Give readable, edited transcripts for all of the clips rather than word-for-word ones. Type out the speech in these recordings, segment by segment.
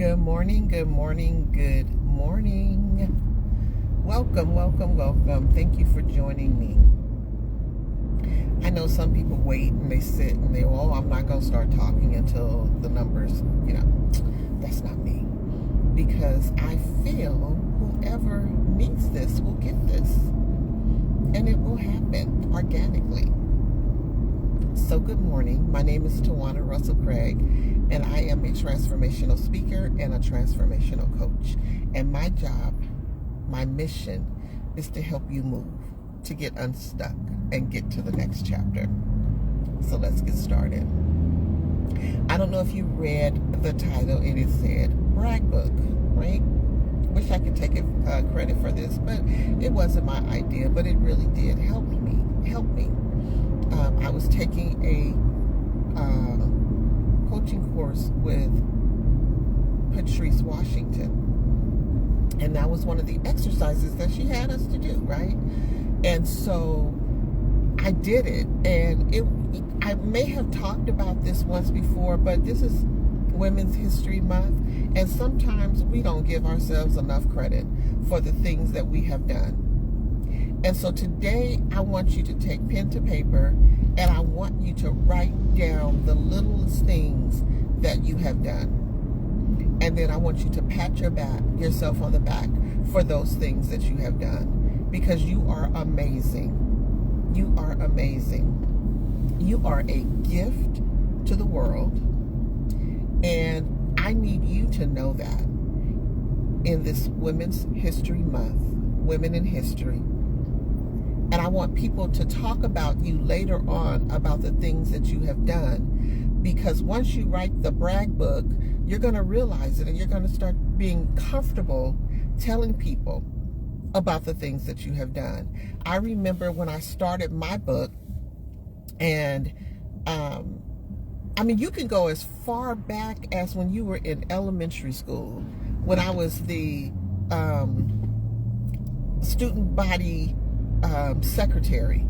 Good morning, good morning, good morning. Welcome, welcome, welcome. Thank you for joining me. I know some people wait and they sit and they, I'm not going to start talking until the numbers, that's not me. Because I feel whoever needs this will get this. And it will happen organically. So good morning. My name is Tawanna Russell-Craig, and I am a transformational speaker and a transformational coach. And my job, my mission, is to help you move, to get unstuck and get to the next chapter. So let's get started. I don't know if you read the title, and it said brag book, right? Wish I could take credit for this, but it wasn't my idea, but it really did help me. I was taking a coaching course with Patrice Washington, and that was one of the exercises that she had us to do, right? And so I did it, and I may have talked about this once before, but this is Women's History Month, and sometimes we don't give ourselves enough credit for the things that we have done. And so today I want you to take pen to paper, and I want you to write down the littlest things that you have done. And then I want you to pat yourself on the back for those things that you have done, because you are amazing. You are amazing. You are a gift to the world. And I need you to know that in this Women's History Month, Women in History. And I want people to talk about you later on about the things that you have done, because once you write the brag book, you're going to realize it, and you're going to start being comfortable telling people about the things that you have done. I remember when I started my book, and you can go as far back as when you were in elementary school, when I was the student body secretary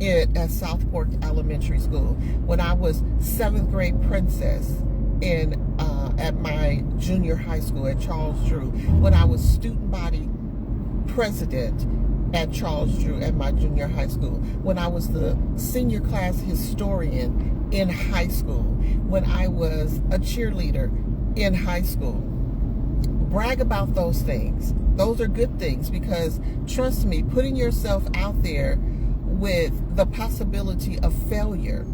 at Southport Elementary School, when I was 7th grade princess at my junior high school at Charles Drew, when I was student body president at Charles Drew at my junior high school, when I was the senior class historian in high school, when I was a cheerleader in high school. Brag about those things. Those are good things, because trust me, putting yourself out there with the possibility of failure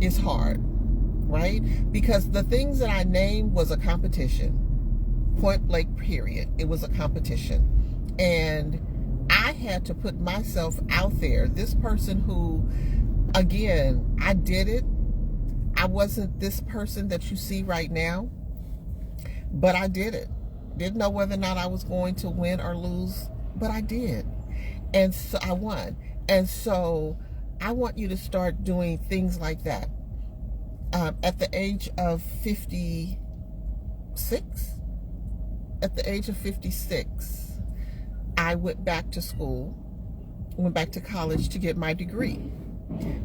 is hard, right? Because the things that I named was a competition. Point blank, period. It was a competition. And I had to put myself out there. This person who, again, I did it. I wasn't this person that you see right now, but I did it. Didn't know whether or not I was going to win or lose, but I did. And so I won. And so I want you to start doing things like that. At the age of 56, I went back to school, went back to college to get my degree.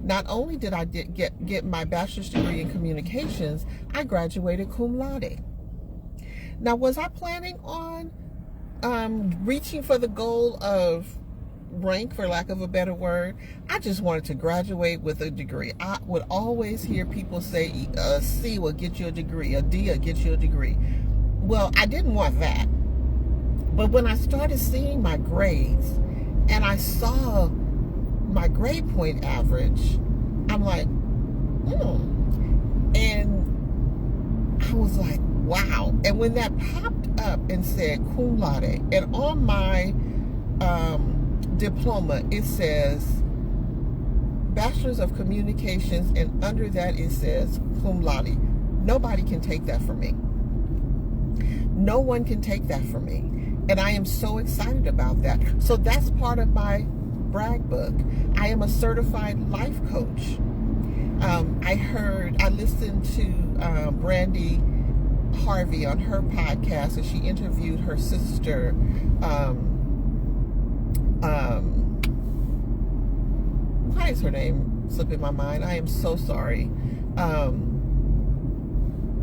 Not only did I get my bachelor's degree in communications, I graduated cum laude. Now, was I planning on reaching for the goal of rank, for lack of a better word? I just wanted to graduate with a degree. I would always hear people say a C will get you a degree, a D will get you a degree. Well, I didn't want that. But when I started seeing my grades and I saw my grade point average, I'm like, And I was like, wow. And when that popped up and said cum laude, and on my diploma it says Bachelor's of Communications, and under that it says cum laude, nobody can take that from me. No one can take that from me. And I am so excited about that. So that's part of my brag book. I am a certified life coach. I listened to Brandy Harvey on her podcast, and she interviewed her sister. Why is her name slipping my mind? I am so sorry.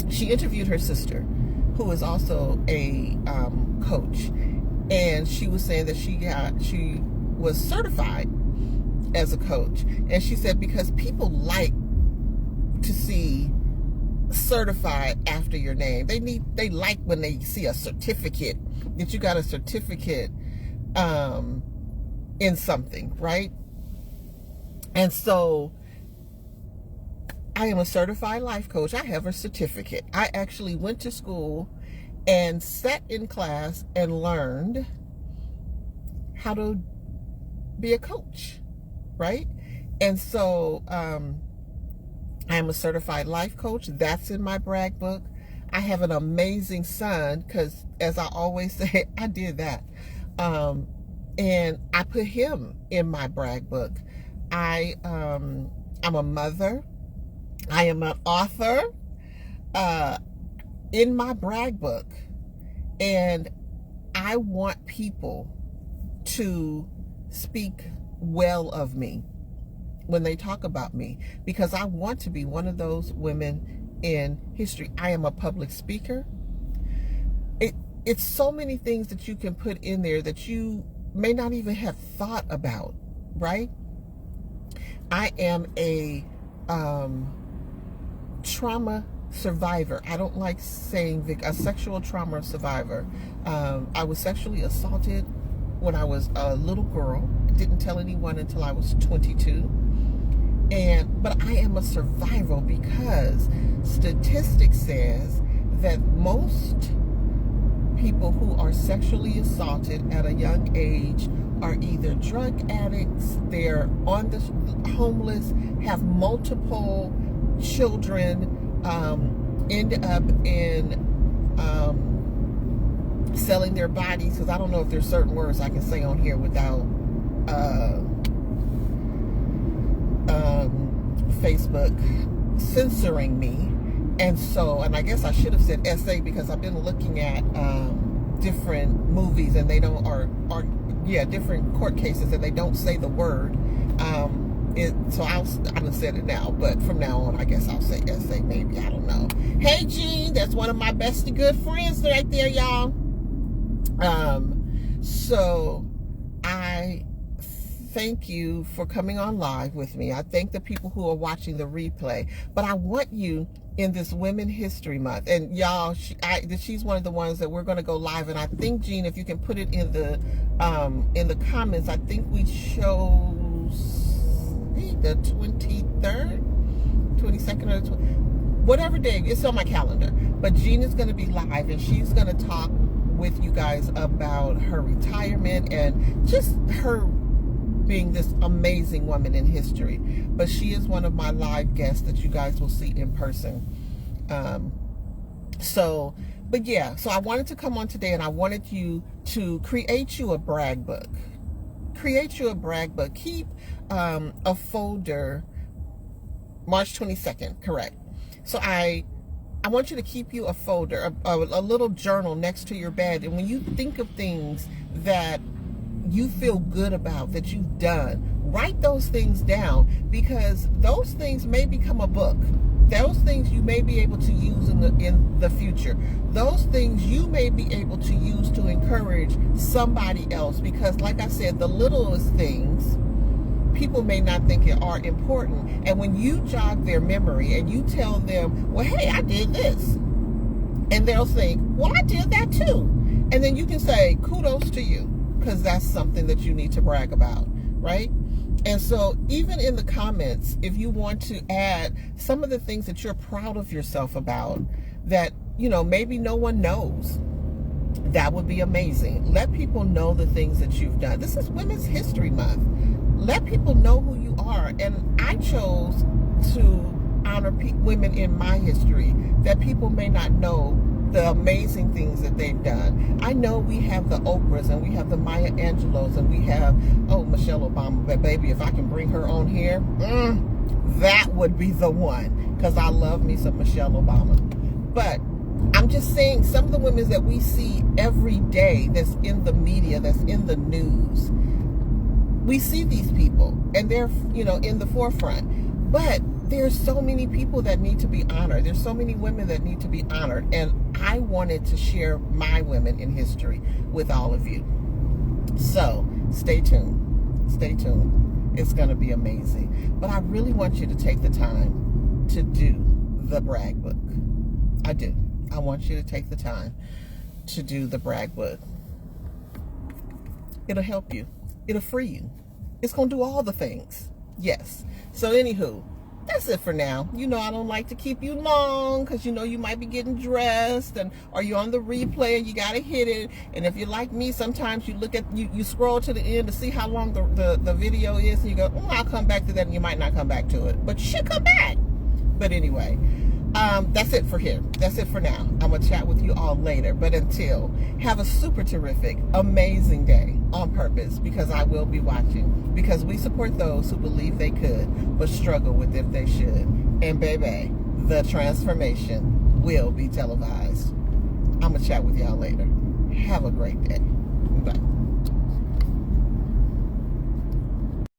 she interviewed her sister, who is also a coach, and she was saying that she was certified as a coach, and she said because people like to see certified after your name. They like when they see a certificate, that you got a certificate in something, right? And so I am a certified life coach. I have a certificate. I actually went to school and sat in class and learned how to be a coach, right? And so I am a certified life coach. That's in my brag book. I have an amazing son because, as I always say, I did that. And I put him in my brag book. I'm a mother. I am an author in my brag book. And I want people to speak well of me when they talk about me, because I want to be one of those women in history. I am a public speaker. It's so many things that you can put in there that you may not even have thought about, right? I am a trauma survivor. I don't like saying a sexual trauma survivor. I was sexually assaulted when I was a little girl. I didn't tell anyone until I was 22. But I am a survivor because statistics says that most people who are sexually assaulted at a young age are either drug addicts, they're on the homeless, have multiple children, end up in selling their bodies, because I don't know if there's certain words I can say on here without Facebook censoring me. And I guess I should have said SA, because I've been looking at different movies and they don't, different court cases, and they don't say the word. So I done said it now, but from now on, I guess I'll say SA maybe. I don't know. Hey, Jean, that's one of my bestie good friends right there, y'all. So I thank you for coming on live with me. I thank the people who are watching the replay. But I want you in this Women History Month, and y'all, she's one of the ones that we're going to go live. And I think, Jean, if you can put it in the comments, I think we chose the 23rd, 22nd, or whatever day. It's on my calendar. But Jean is going to be live, and she's going to talk with you guys about her retirement and just her being this amazing woman in history. But she is one of my live guests that you guys will see in person. So I wanted to come on today, and I wanted you to create you a brag book. Create you a brag book. Keep a folder. March 22nd, correct. So I want you to keep you a folder, a little journal next to your bed. And when you think of things that you feel good about, that you've done, write those things down, because those things may become a book. Those things you may be able to use in the future. Those things you may be able to use to encourage somebody else, because like I said, the littlest things people may not think are important. And when you jog their memory and you tell them, well, hey, I did this, and they'll think, well, I did that too. And then you can say, kudos to you, because that's something that you need to brag about, right? And so even in the comments, if you want to add some of the things that you're proud of yourself about that, maybe no one knows, that would be amazing. Let people know the things that you've done. This is Women's History Month. Let people know who you are. And I chose to honor women in my history that people may not know the amazing things that they've done. I know we have the Oprahs, and we have the Maya Angelos, and we have, Michelle Obama. But baby, if I can bring her on here, that would be the one, because I love me some Michelle Obama. But I'm just saying, some of the women that we see every day that's in the media, that's in the news, we see these people, and they're, in the forefront. But there's so many people that need to be honored. There's so many women that need to be honored. And I wanted to share my women in history with all of you. So stay tuned. Stay tuned. It's going to be amazing. But I really want you to take the time to do the brag book. I do. I want you to take the time to do the brag book. It'll help you. It'll free you. It's going to do all the things. Yes. So anywho, that's it for now. You know I don't like to keep you long because you know you might be getting dressed or you're on the replay and you got to hit it. And if you're like me, sometimes you look at, you scroll to the end to see how long the video is and you go, I'll come back to that, and you might not come back to it. But you should come back. But anyway, that's it for here. That's it for now. I'm going to chat with you all later. But until, have a super terrific, amazing day on purpose, because I will be watching. Because we support those who believe they could, but struggle with if they should. And baby, the transformation will be televised. I'm going to chat with y'all later. Have a great day. Bye.